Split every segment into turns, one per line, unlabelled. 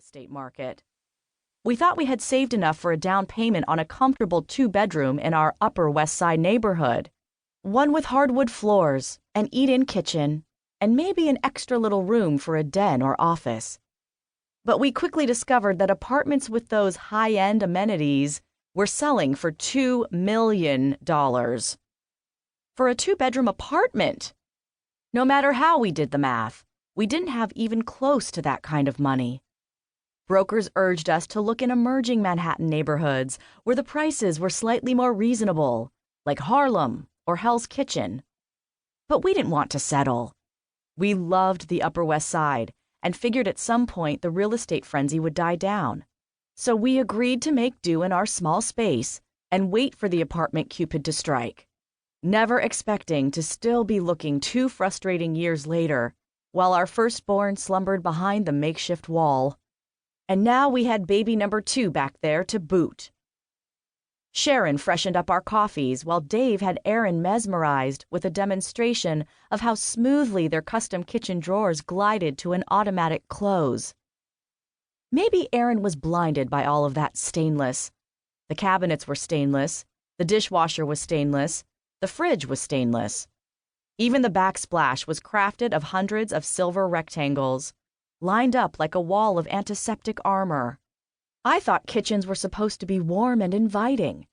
estate market. We thought we had saved enough for a down payment on a comfortable 2-bedroom in our Upper West Side neighborhood, one with hardwood floors, an eat-in kitchen, and maybe an extra little room for a den or office. But we quickly discovered that apartments with those high-end amenities were selling for $2 million. For a 2-bedroom apartment! No matter how we did the math, we didn't have even close to that kind of money. Brokers urged us to look in emerging Manhattan neighborhoods where the prices were slightly more reasonable, like Harlem or Hell's Kitchen. But we didn't want to settle. We loved the Upper West Side and figured at some point the real estate frenzy would die down. So we agreed to make do in our small space and wait for the apartment Cupid to strike, never expecting to still be looking 2 frustrating years later while our firstborn slumbered behind the makeshift wall. And now we had baby number 2 back there to boot. Sharon freshened up our coffees while Dave had Aaron mesmerized with a demonstration of how smoothly their custom kitchen drawers glided to an automatic close. Maybe Aaron was blinded by all of that stainless. The cabinets were stainless, the dishwasher was stainless, the fridge was stainless. Even the backsplash was crafted of hundreds of silver rectangles, lined up like a wall of antiseptic armor. I thought kitchens were supposed to be warm and inviting.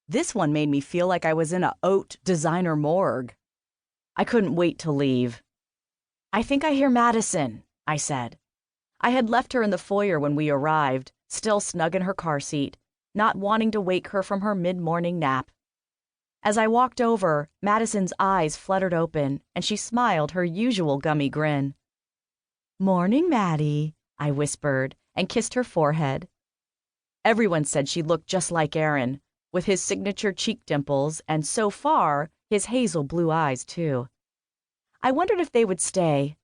This one made me feel like I was in a haute designer morgue. I couldn't wait to leave. "I think I hear Madison," I said. I had left her in the foyer when we arrived, still snug in her car seat, not wanting to wake her from her mid-morning nap. As I walked over, Madison's eyes fluttered open, and she smiled her usual gummy grin. "Morning, Maddie," I whispered, and kissed her forehead. Everyone said she looked just like Aaron, with his signature cheek dimples and, so far, his hazel blue eyes, too. I wondered if they would stay.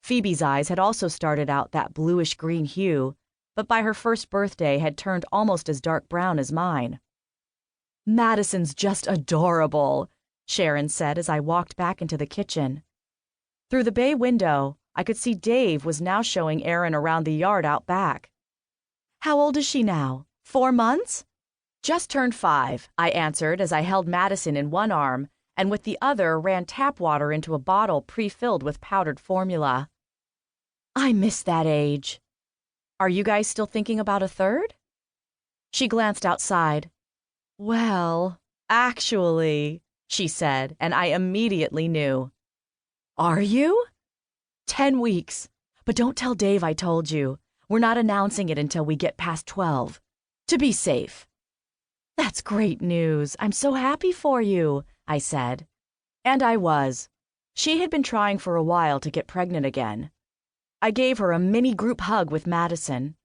Phoebe's eyes had also started out that bluish-green hue, but by her first birthday had turned almost as dark brown as mine. "Madison's just adorable," Sharon said as I walked back into the kitchen. Through the bay window, I could see Dave was now showing Aaron around the yard out back. "How old is she now? 4 months?" "Just turned 5, I answered as I held Madison in one arm and with the other ran tap water into a bottle pre-filled with powdered formula. "I miss that age. Are you guys still thinking about a 3rd? She glanced outside. "Well, actually," she said, and I immediately knew. "Are you?" 10 weeks. But don't tell Dave I told you. We're not announcing it until we get past 12. To be safe." "That's great news. I'm so happy for you," I said. And I was. She had been trying for a while to get pregnant again. I gave her a mini group hug with Madison.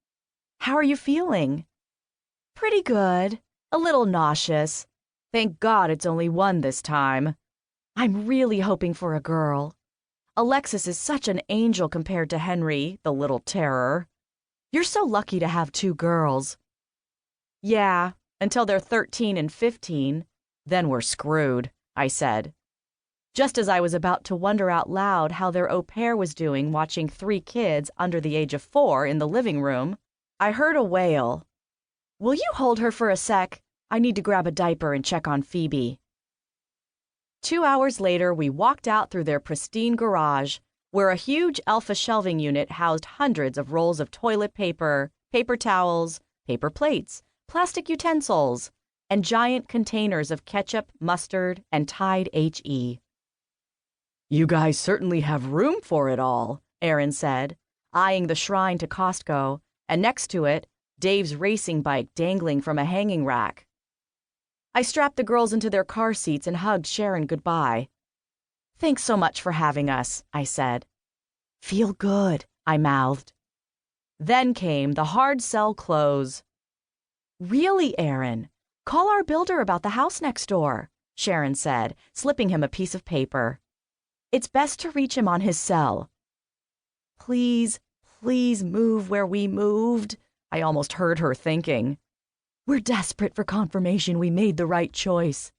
"How are you feeling?" "Pretty good. A little nauseous. Thank God it's only 1 this time. I'm really hoping for a girl. Alexis is such an angel compared to Henry, the little terror. You're so lucky to have 2 girls." "Yeah, until they're 13 and 15. Then we're screwed," I said. Just as I was about to wonder out loud how their au pair was doing watching 3 kids under the age of 4 in the living room, I heard a wail. "Will you hold her for a sec? I need to grab a diaper and check on Phoebe." 2 hours later, we walked out through their pristine garage, where a huge Alpha shelving unit housed hundreds of rolls of toilet paper, paper towels, paper plates, plastic utensils, and giant containers of ketchup, mustard, and Tide HE. "You guys certainly have room for it all," Aaron said, eyeing the shrine to Costco, and next to it, Dave's racing bike dangling from a hanging rack. I strapped the girls into their car seats and hugged Sharon goodbye. "Thanks so much for having us," I said. "Feel good," I mouthed. Then came the hard sell close. "Really, Aaron, call our builder about the house next door," Sharon said, slipping him a piece of paper. "It's best to reach him on his cell." "Please, please move where we moved," I almost heard her thinking. "We're desperate for confirmation we made the right choice."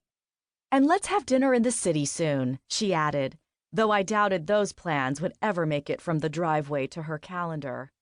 "And let's have dinner in the city soon," she added, though I doubted those plans would ever make it from the driveway to her calendar.